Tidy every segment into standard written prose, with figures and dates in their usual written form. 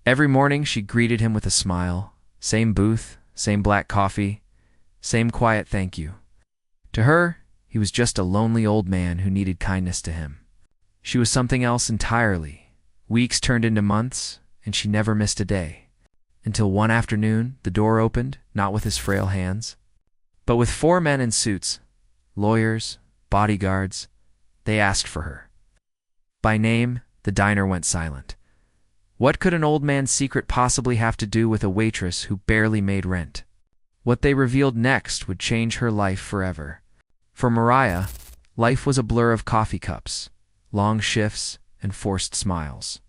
Every morning she greeted him with a smile. Same booth, same black coffee, same quiet thank you. To her, he was just a lonely old man who needed kindness to him. She was something else entirely. Weeks turned into months, and she never missed a day. Until one afternoon, the door opened, not with his frail hands, but with 4 men in suits, lawyers, bodyguards. They asked for her. By name, the diner went silent. What could an old man's secret possibly have to do with a waitress who barely made rent? What they revealed next would change her life forever. For Mariah, life was a blur of coffee cups, long shifts, and forced smiles.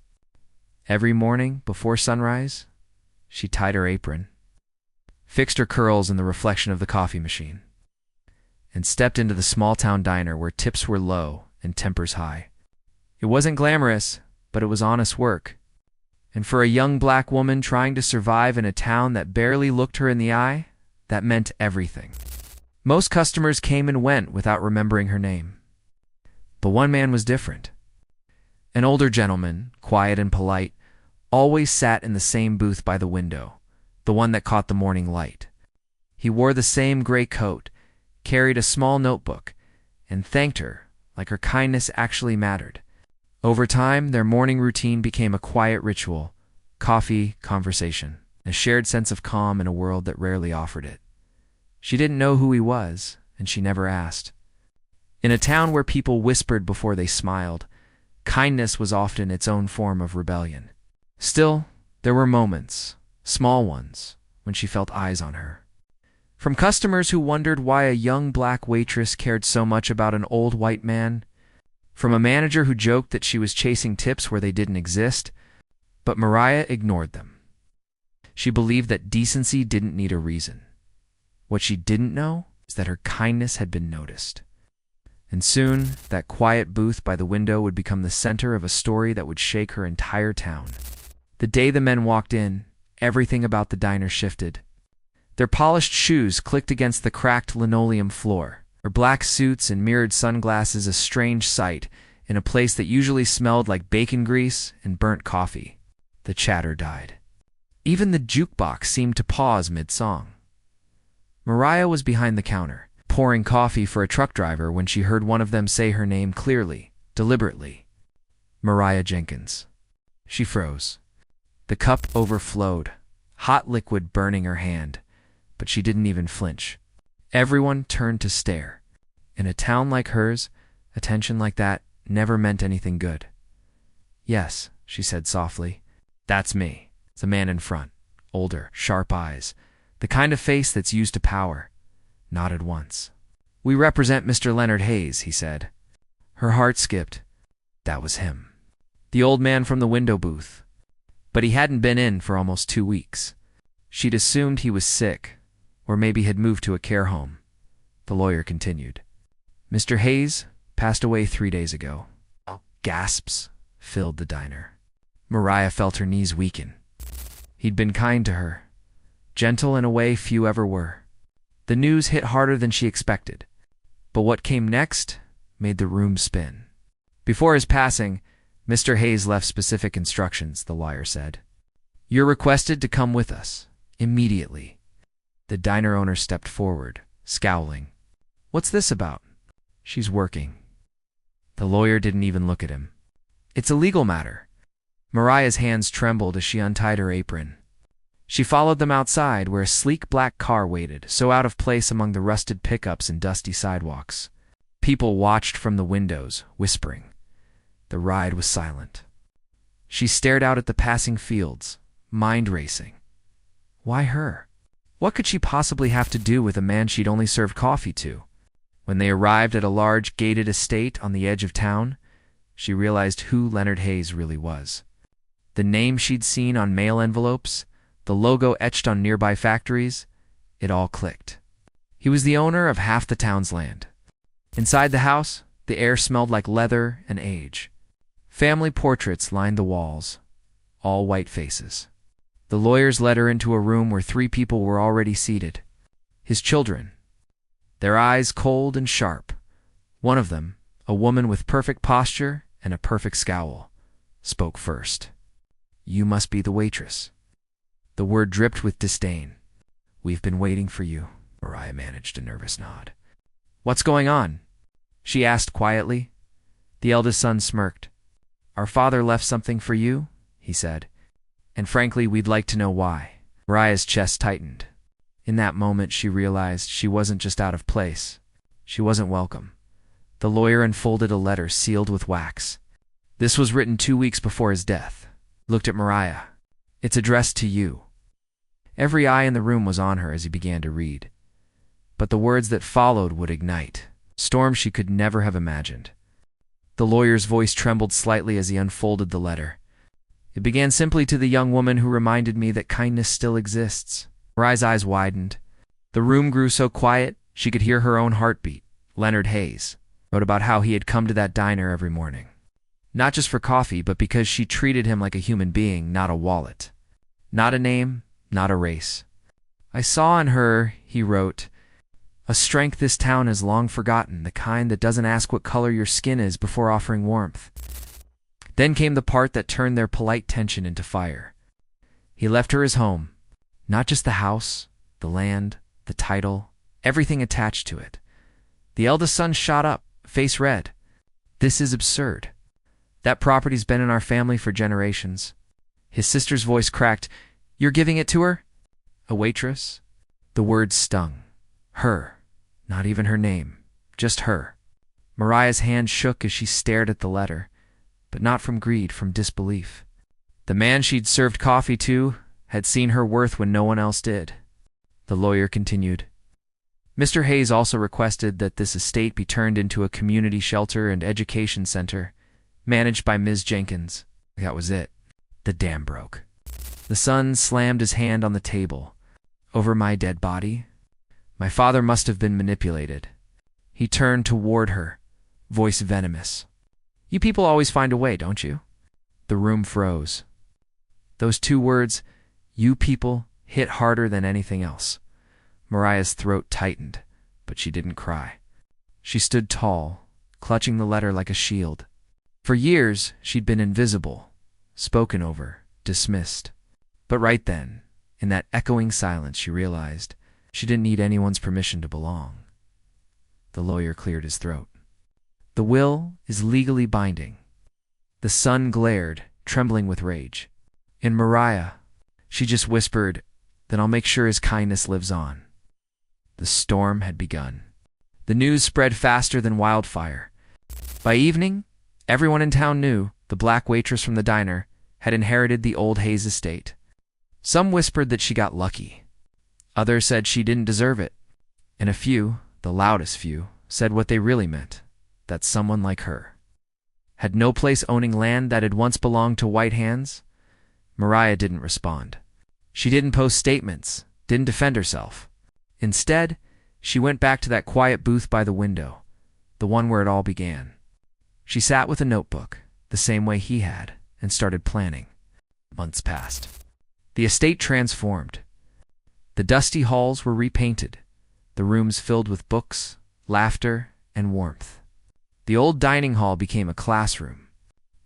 Every morning, before sunrise, she tied her apron, fixed her curls in the reflection of the coffee machine, and stepped into the small-town diner where tips were low and tempers high. It wasn't glamorous, but it was honest work. And for a young black woman trying to survive in a town that barely looked her in the eye, that meant everything. Most customers came and went without remembering her name. But one man was different. An older gentleman, quiet and polite, always sat in the same booth by the window, the one that caught the morning light. He wore the same gray coat, carried a small notebook, and thanked her like her kindness actually mattered. Over time, their morning routine became a quiet ritual: coffee, conversation, a shared sense of calm in a world that rarely offered it. She didn't know who he was, and she never asked. In a town where people whispered before they smiled, kindness was often its own form of rebellion. Still, there were moments, small ones, when she felt eyes on her. From customers who wondered why a young black waitress cared so much about an old white man, from a manager who joked that she was chasing tips where they didn't exist, but Mariah ignored them. She believed that decency didn't need a reason. What she didn't know is that her kindness had been noticed. And soon, that quiet booth by the window would become the center of a story that would shake her entire town. The day the men walked in, everything about the diner shifted. Their polished shoes clicked against the cracked linoleum floor, her black suits and mirrored sunglasses a strange sight in a place that usually smelled like bacon grease and burnt coffee. The chatter died. Even the jukebox seemed to pause mid-song. Mariah was behind the counter, pouring coffee for a truck driver when she heard one of them say her name clearly, deliberately. Mariah Jenkins. She froze. The cup overflowed, hot liquid burning her hand, but she didn't even flinch. Everyone turned to stare. In a town like hers, attention like that never meant anything good. "Yes," she said softly. "That's me." The man in front, older, sharp eyes, the kind of face that's used to power, nodded once. "We represent Mr. Leonard Hayes," he said. Her heart skipped. That was him. The old man from the window booth. But he hadn't been in for almost 2 weeks. She'd assumed he was sick, or maybe had moved to a care home. The lawyer continued. "Mr. Hayes passed away 3 days ago." Gasps filled the diner. Mariah felt her knees weaken. He'd been kind to her, gentle in a way few ever were. The news hit harder than she expected, but what came next made the room spin. Before his passing, Mr. Hayes left specific instructions, the lawyer said. "You're requested to come with us, immediately." The diner owner stepped forward, scowling. "What's this about?" "She's working." The lawyer didn't even look at him. "It's a legal matter." Mariah's hands trembled as she untied her apron. She followed them outside, where a sleek black car waited, so out of place among the rusted pickups and dusty sidewalks. People watched from the windows, whispering. The ride was silent. She stared out at the passing fields, mind racing. Why her? What could she possibly have to do with a man she'd only served coffee to? When they arrived at a large gated estate on the edge of town, she realized who Leonard Hayes really was. The name she'd seen on mail envelopes, the logo etched on nearby factories, it all clicked. He was the owner of half the town's land. Inside the house, the air smelled like leather and age. Family portraits lined the walls, all white faces. The lawyers led her into a room where 3 people were already seated. His children. Their eyes cold and sharp. One of them, a woman with perfect posture and a perfect scowl, spoke first. You must be the waitress." The word dripped with disdain. "We've been waiting for you." Mariah managed a nervous nod. "What's going on?" she asked quietly. The eldest son smirked. "Our father left something for you," he said. "And frankly, we'd like to know why." Mariah's chest tightened. In that moment, she realized she wasn't just out of place. She wasn't welcome. The lawyer unfolded a letter sealed with wax. This was written 2 weeks before his death. Looked at Mariah. "It's addressed to you." Every eye in the room was on her as he began to read. But the words that followed would ignite storms she could never have imagined. The lawyer's voice trembled slightly as he unfolded the letter. "It began simply to the young woman who reminded me that kindness still exists." Mariah's eyes widened. The room grew so quiet she could hear her own heartbeat. Leonard Hayes wrote about how he had come to that diner every morning. Not just for coffee, but because she treated him like a human being, not a wallet. Not a name, not a race. "I saw in her," he wrote, "a strength this town has long forgotten, the kind that doesn't ask what color your skin is before offering warmth." Then came the part that turned their polite tension into fire. He left her his home, not just the house, the land, the title, everything attached to it. The eldest son shot up, face red. "This is absurd. That property's been in our family for generations." His sister's voice cracked. "You're giving it to her?" "A waitress?" The words stung. Her. Not even her name. Just her. Mariah's hand shook as she stared at the letter, but not from greed, from disbelief. The man she'd served coffee to had seen her worth when no one else did. The lawyer continued. "Mr. Hayes also requested that this estate be turned into a community shelter and education center, managed by Ms. Jenkins." That was it. The dam broke. The son slammed his hand on the table. "Over my dead body? My father must have been manipulated." He turned toward her, voice venomous. "You people always find a way, don't you?" The room froze. Those 2 words, "you people," hit harder than anything else. Mariah's throat tightened, but she didn't cry. She stood tall, clutching the letter like a shield. For years, she'd been invisible, spoken over, dismissed. But right then, in that echoing silence, she realized she didn't need anyone's permission to belong. The lawyer cleared his throat. "The will is legally binding." The son glared, trembling with rage. And Mariah, she just whispered, "Then I'll make sure his kindness lives on." The storm had begun. The news spread faster than wildfire. By evening, everyone in town knew the black waitress from the diner had inherited the old Hayes estate. Some whispered that she got lucky. Others said she didn't deserve it. And a few, the loudest few, said what they really meant, that someone like her had no place owning land that had once belonged to white hands. Mariah didn't respond. She didn't post statements, didn't defend herself. Instead, she went back to that quiet booth by the window, the one where it all began. She sat with a notebook, the same way he had, and started planning. Months passed. The estate transformed. The dusty halls were repainted, the rooms filled with books, laughter, and warmth. The old dining hall became a classroom.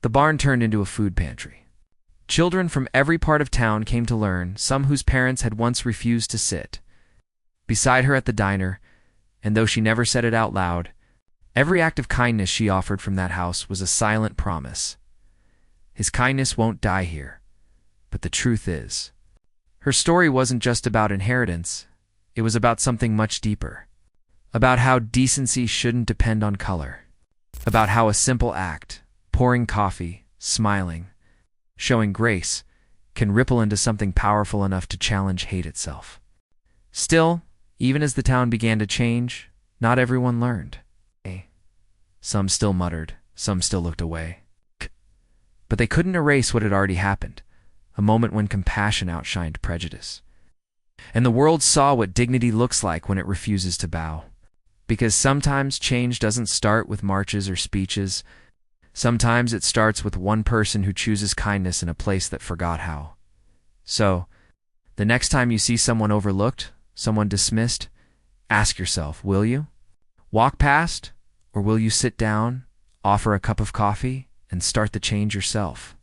The barn turned into a food pantry. Children from every part of town came to learn, some whose parents had once refused to sit beside her at the diner, and though she never said it out loud, every act of kindness she offered from that house was a silent promise. His kindness won't die here. But the truth is, her story wasn't just about inheritance, it was about something much deeper. About how decency shouldn't depend on color. About how a simple act, pouring coffee, smiling, showing grace, can ripple into something powerful enough to challenge hate itself. Still, even as the town began to change, not everyone learned. Some still muttered, some still looked away. But they couldn't erase what had already happened, a moment when compassion outshined prejudice. And the world saw what dignity looks like when it refuses to bow. Because sometimes change doesn't start with marches or speeches. Sometimes it starts with one person who chooses kindness in a place that forgot how. So, the next time you see someone overlooked, someone dismissed, ask yourself, will you walk past, or will you sit down, offer a cup of coffee, and start the change yourself?